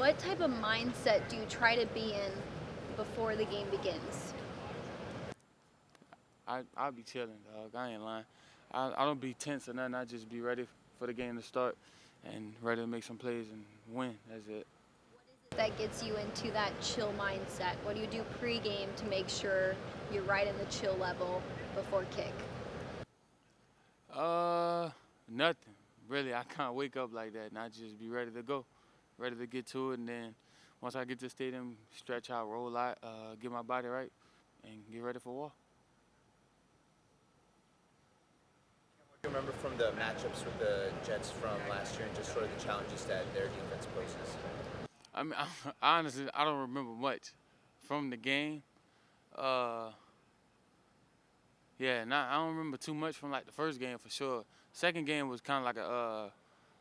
What type of mindset do you try to be in before the game begins? I'll be chilling, dog. I ain't lying. I don't be tense or nothing. I just be ready for the game to start and ready to make some plays and win. That's it. That gets you into that chill mindset? What do you do pregame to make sure you're right in the chill level before kick? Nothing. Really, I can't wake up like that and I just be ready to go, ready to get to it. And then once I get to the stadium, stretch out, roll out, get my body right, and get ready for war. Do you remember from the matchups with the Jets from last year and just sort of the challenges that their defense poses? I mean, honestly, I don't remember much from the game. Uh, yeah, I don't remember too much from like the first game for sure. Second game was kind of like a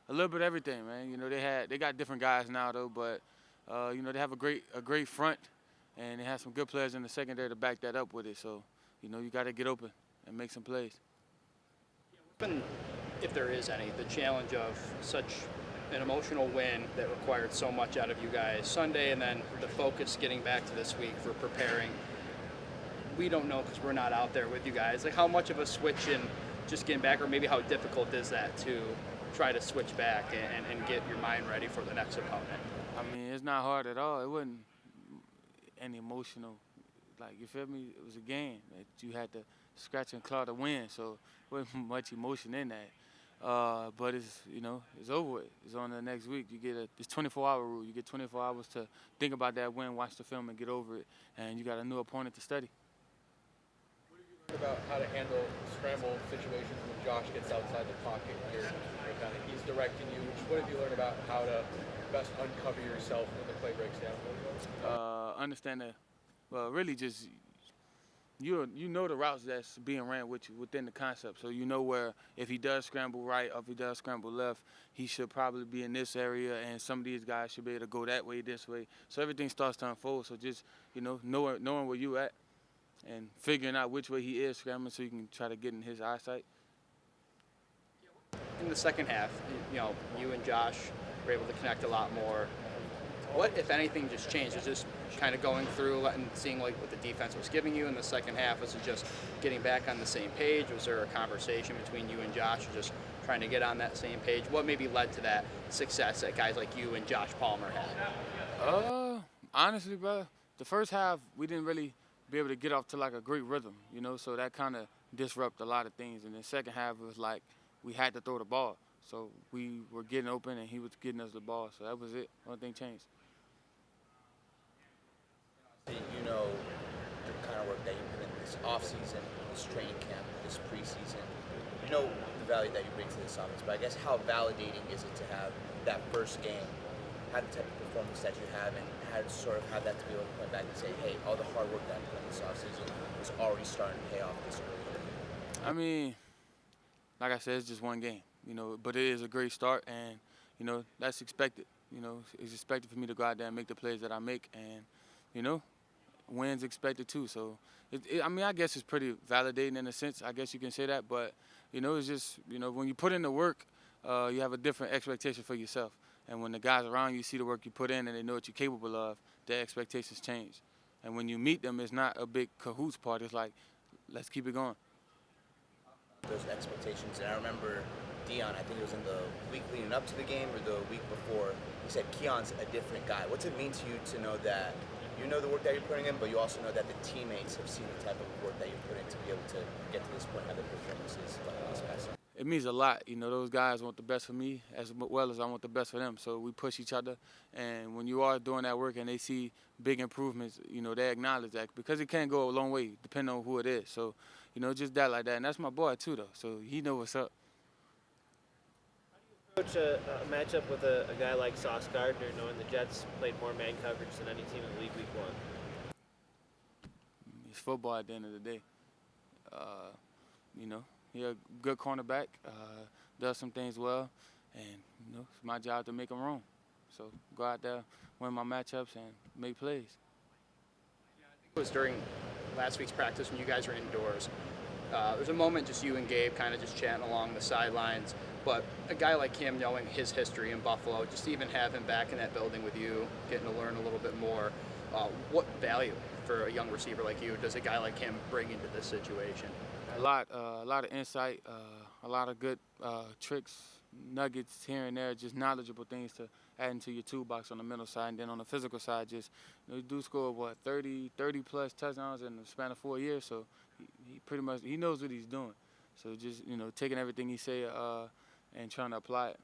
little bit of everything, man. You know, they got different guys now though, but you know they have a great front, and they have some good players in the secondary to back that up with it. So you know you got to get open and make some plays. Been, if there is any, the challenge of such an emotional win that required so much out of you guys Sunday, and then the focus getting back to this week for preparing. We don't know because we're not out there with you guys. Like how much of a switch in just getting back, or maybe how difficult is that to try to switch back and get your mind ready for the next opponent? I mean, it's not hard at all. It wasn't any emotional. Like, you feel me? It was a game that you had to scratch and claw to win, so there wasn't much emotion in that. But it's, you know, it's over with. It's on the next week. You get this 24-hour rule. You get 24 hours to think about that win, watch the film, and get over it. And you got a new opponent to study. What have you learned about how to handle scramble situations when Josh gets outside the pocket here? He's directing you. What have you learned about how to best uncover yourself when the play breaks down? Understand that. Well, really just you know the routes that's being ran with you within the concept. So you know where if he does scramble right or if he does scramble left, he should probably be in this area, and some of these guys should be able to go that way, this way. So everything starts to unfold. So just, you know, knowing where you at and figuring out which way he is scrambling so you can try to get in his eyesight. In the second half, you know, you and Josh were able to connect a lot more. What, if anything, just changed? Was just kind of going through and seeing like what the defense was giving you in the second half? Was it just getting back on the same page? Was there a conversation between you and Josh, or just trying to get on that same page? What maybe led to that success that guys like you and Josh Palmer had? Honestly, bro, the first half we didn't really be able to get off to like a great rhythm, you know, so that kind of disrupted a lot of things. And the second half it was like we had to throw the ball. So we were getting open and he was getting us the ball. So that was it. One thing changed. You know the kind of work that you put in this offseason, this training camp, this preseason. You know the value that you bring to this offense, but I guess how validating is it to have that first game, have the type of performance that you have, and how to sort of have that to be able to point back and say, hey, all the hard work that I put in this offseason is already starting to pay off this early. I mean, like I said, it's just one game, you know, but it is a great start, and, you know, that's expected. You know, it's expected for me to go out there and make the plays that I make, and, you know, wins expected too. So, I mean, I guess it's pretty validating in a sense. I guess you can say that. But, you know, it's just, you know, when you put in the work, you have a different expectation for yourself. And when the guys around you see the work you put in and they know what you're capable of, their expectations change. And when you meet them, it's not a big cahoots part. It's like, let's keep it going. Those expectations. And I remember Dion, I think it was in the week leading up to the game or the week before, he said Keon's a different guy. What's it mean to you to know that you know the work that you're putting in, but you also know that the teammates have seen the type of work that you put in to be able to get to this point, have the performances like this past? It means a lot. You know, those guys want the best for me as well as I want the best for them. So we push each other. And when you are doing that work and they see big improvements, you know, they acknowledge that because it can go a long way depending on who it is. So, you know, just that like that. And that's my boy too, though. So he knows what's up. Coach, a matchup with a guy like Sauce Gardner, knowing the Jets played more man coverage than any team in the league week one? It's football at the end of the day. You know, he's a good cornerback, does some things well, and, you know, it's my job to make him wrong. So go out there, win my matchups, and make plays. Yeah, I think it was during last week's practice when you guys were indoors. There's a moment just you and Gabe kind of just chatting along the sidelines. But a guy like him, knowing his history in Buffalo, just to even have him back in that building with you, getting to learn a little bit more, what value for a young receiver like you does a guy like him bring into this situation? A lot of insight, a lot of good tricks, nuggets here and there, just knowledgeable things to add into your toolbox on the mental side. And then on the physical side, just you do score 30 plus touchdowns in the span of 4 years. So he pretty much he knows what he's doing. So just taking everything he say and trying to apply it.